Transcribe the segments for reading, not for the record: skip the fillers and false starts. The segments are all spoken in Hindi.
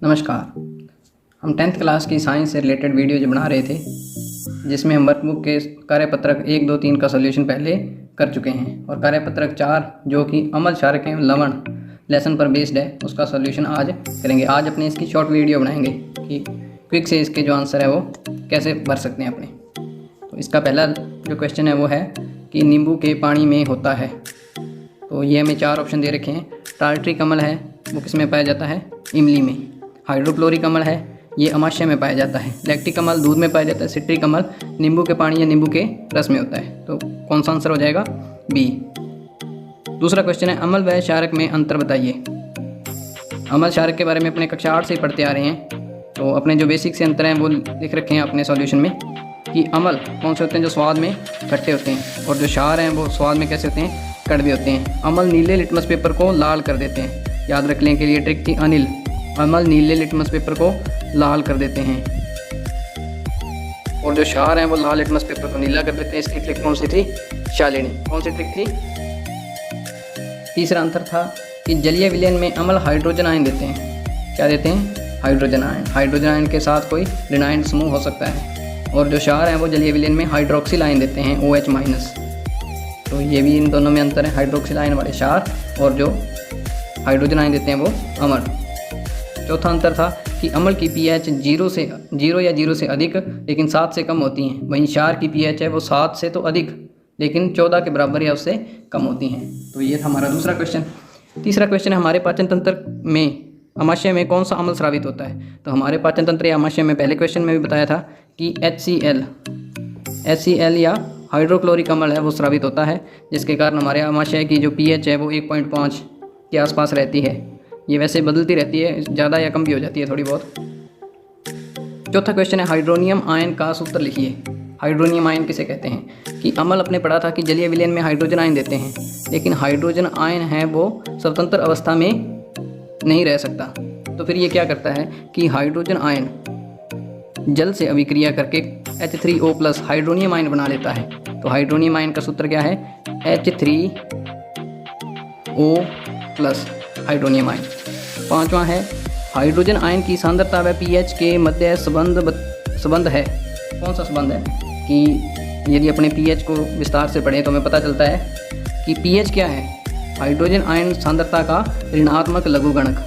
नमस्कार। हम 10th क्लास की साइंस से रिलेटेड वीडियो जो बना रहे थे, जिसमें हम वर्कबुक के कार्यपत्रक 1, 2, 3 का सॉल्यूशन पहले कर चुके हैं और कार्यपत्रक 4 जो कि अम्ल क्षारक एवं लवण लेसन पर बेस्ड है, उसका सॉल्यूशन आज करेंगे। आज अपने इसकी शॉर्ट वीडियो बनाएंगे कि क्विक से इसके जो आंसर है वो कैसे भर सकते हैं अपने। तो इसका पहला जो क्वेश्चन है वो है कि नींबू के पानी में होता है। तो ये हमें 4 ऑप्शन दे रखे हैं। टार्ट्रिक अम्ल है वो किस में पाया जाता है? इमली में। हाइड्रोक्लोरिक अम्ल है ये अमाशय में पाया जाता है। लैक्टिक अम्ल दूध में पाया जाता है। सिट्रिक अम्ल नींबू के पानी या नींबू के रस में होता है। तो कौन सा आंसर हो जाएगा? बी। दूसरा क्वेश्चन है अम्ल व क्षारक में अंतर बताइए। अम्ल क्षारक के बारे में अपने कक्षा 8 से ही पढ़ते आ रहे हैं। तो अपने जो बेसिक से अंतर हैं वो लिख रखे हैं अपने सॉल्यूशन में कि अम्ल कौन से होते हैं जो स्वाद में खट्टे होते हैं और जो क्षार हैं वो स्वाद में कैसे होते हैं? कड़वे होते हैं। अम्ल नीले लिटमस पेपर को लाल कर देते हैं। याद रख लें के लिए ट्रिक थी अनिल। अम्ल नीले लिटमस पेपर को लाल कर देते हैं और जो क्षार हैं वो लाल लिटमस पेपर को नीला कर देते हैं। इसकी ट्रिक कौन सी थी? शालिनी। कौन सी ट्रिक थी? तीसरा अंतर था कि जलीय विलयन में अम्ल हाइड्रोजन आयन देते हैं। क्या देते हैं? Hydrogen ion. हाइड्रोजन आयन के साथ कोई ऋणायन समूह हो सकता है। और जो क्षार हैं वो जलीय विलयन में हाइड्रोक्सिल आयन देते हैं, OH-। तो ये भी इन दोनों में अंतर है, हाइड्रोक्सिल आयन वाले क्षार और जो हाइड्रोजन आयन देते हैं वो अम्ल। चौथा अंतर था कि अम्ल की pH 0 या 0 से अधिक लेकिन 7 से कम होती हैं। वहीं क्षार की pH है वो 7 से तो अधिक लेकिन 14 के बराबर या उससे कम होती हैं। तो ये था हमारा दूसरा क्वेश्चन। तीसरा क्वेश्चन है हमारे पाचन तंत्र में अमाशय में कौन सा अम्ल स्रावित होता है? तो हमारे पाचन तंत्र या अमाशय में पहले क्वेश्चन में भी बताया था कि HCl या हाइड्रोक्लोरिक अम्ल है वो स्रावित होता है, जिसके कारण हमारे अमाशय की जो pH है वो 1.5 के आसपास रहती है। ये वैसे बदलती रहती है, ज़्यादा या कम भी हो जाती है थोड़ी बहुत। चौथा क्वेश्चन है हाइड्रोनियम आयन का सूत्र लिखिए। हाइड्रोनियम आयन किसे कहते हैं? कि अम्ल अपने पढ़ा था कि जलीय विलयन में हाइड्रोजन आयन देते हैं, लेकिन हाइड्रोजन आयन है वो स्वतंत्र अवस्था में नहीं रह सकता। तो फिर ये क्या करता है कि हाइड्रोजन आयन जल से अभिक्रिया करके H3O+ हाइड्रोनियम आयन बना लेता है। तो हाइड्रोनियम आयन का सूत्र क्या है? H3O+ hydronium ion. पांचवा है हाइड्रोजन आयन की सांद्रता व pH के मध्य संबंध है। कौन सा संबंध है? कि यदि अपने pH को विस्तार से पढ़ें तो हमें पता चलता है कि pH क्या है? हाइड्रोजन आयन सांद्रता का ऋणात्मक लघुगणक।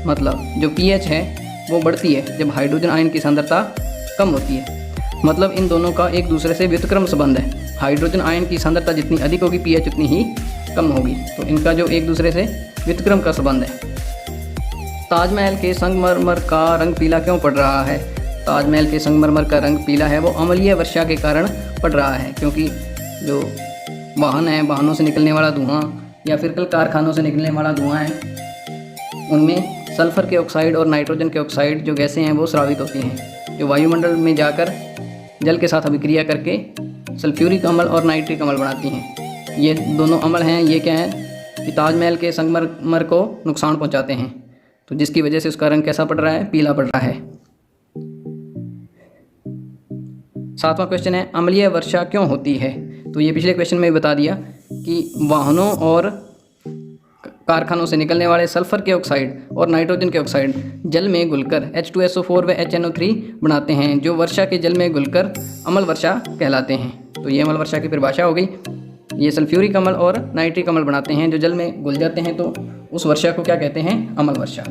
मतलब जो pH है वो बढ़ती है जब हाइड्रोजन आयन की सांद्रता कम होती है। मतलब इन दोनों का एक दूसरे से व्युत्क्रम संबंध है। हाइड्रोजन आयन की सांद्रता जितनी अधिक होगी pH उतनी ही कम होगी। तो इनका जो एक दूसरे से व्युत्क्रम का संबंध है। ताजमहल के संगमरमर का रंग पीला क्यों पड़ रहा है? ताजमहल के संगमरमर का रंग पीला है वो अम्लीय वर्षा के कारण पड़ रहा है, क्योंकि जो वाहन है, वाहनों से निकलने वाला धुआं या फिर कल कारखानों से निकलने वाला धुआं है, उनमें सल्फर के ऑक्साइड और नाइट्रोजन के ऑक्साइड जो गैसें हैं वो स्रावित होती हैं, जो वायुमंडल में जाकर जल के साथ अभिक्रिया करके सल्फ्यूरिक अम्ल और नाइट्रिक अम्ल बनाती हैं। ये दोनों अम्ल हैं, ये क्या है कि ताजमहल के संगमरमर को नुकसान पहुंचाते हैं। तो जिसकी वजह से उसका रंग कैसा पड़ रहा है? पीला पड़ रहा है। सातवां क्वेश्चन है अम्लीय वर्षा क्यों होती है? तो ये पिछले क्वेश्चन में बता दिया कि वाहनों और कारखानों से निकलने वाले सल्फर के ऑक्साइड और नाइट्रोजन के ऑक्साइड जल में घुलकर H2SO4 व HNO3 बनाते हैं, जो वर्षा के जल में घुलकर अम्ल वर्षा कहलाते हैं। तो ये अम्ल वर्षा की परिभाषा हो गई। ये सल्फ्यूरिक अम्ल और नाइट्रिक अम्ल बनाते हैं जो जल में घुल जाते हैं, तो उस वर्षा को क्या कहते हैं? अम्ल वर्षा।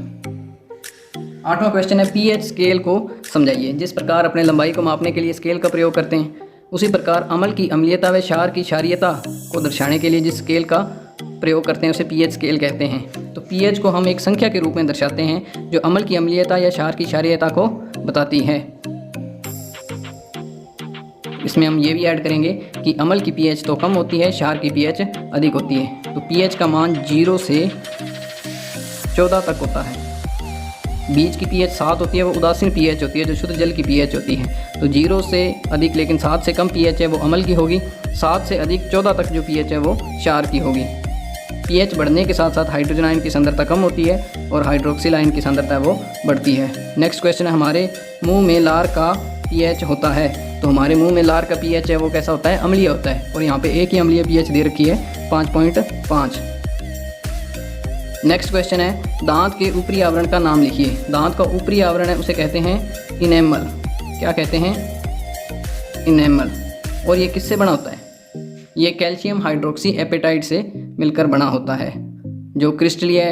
आठवां क्वेश्चन है pH स्केल को समझाइए। जिस प्रकार अपने लंबाई को मापने के लिए स्केल का प्रयोग करते हैं, उसी प्रकार अम्ल की अम्लीयता व क्षार की क्षारीयता को दर्शाने के लिए जिस स्केल का प्रयोग करते हैं उसे pH स्केल कहते हैं। तो pH को हम एक संख्या के रूप में दर्शाते हैं जो अम्ल की अम्लीयता या क्षार की क्षारीयता को बताती है। इसमें हम ये भी ऐड करेंगे कि अम्ल की pH तो कम होती है, क्षार की pH अधिक होती है। तो pH का मान 0 से 14 तक होता है। बीज की pH 7 होती है, वो उदासीन pH होती है जो शुद्ध जल की pH होती है। तो 0 से अधिक लेकिन 7 से कम pH है वो अम्ल की होगी। 7 से अधिक 14 तक जो pH है वो क्षार की होगी। pH बढ़ने के साथ साथ हाइड्रोजन आयन की सांद्रता कम होती है और हाइड्रोक्सिल आयन की सांद्रता वो बढ़ती है। नेक्स्ट क्वेश्चन है हमारे मुंह में लार का pH होता है। तो हमारे मुंह में लार का pH है वो कैसा होता है? अम्लीय होता है। और यहाँ पे एक ही अम्लीय pH दे रखी है 5.5। नेक्स्ट क्वेश्चन है, दांत के ऊपरी आवरण का नाम लिखिए। दांत का ऊपरी आवरण है उसे कहते हैं इनेमल। क्या कहते हैं? इनेमल। और ये किससे बना होता है? ये कैल्शियम हाइड्रोक्सी एपेटाइट से मिलकर बना होता है। जो क्रिस्टलीय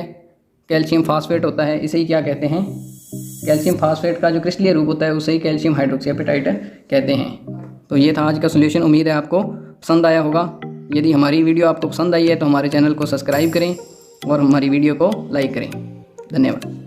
कैल्शियम फास्फेट होता है इसे ही क्या कहते हैं? कैल्शियम फास्फेट का जो क्रिस्टलीय रूप होता है उसे ही कैल्शियम हाइड्रोक्सी एपेटाइट कहते हैं। तो ये था आज का सोल्यूशन। उम्मीद है आपको पसंद आया होगा। यदि हमारी वीडियो आपको पसंद आई है तो हमारे चैनल को सब्सक्राइब करें और हमारी वीडियो को लाइक करें। धन्यवाद।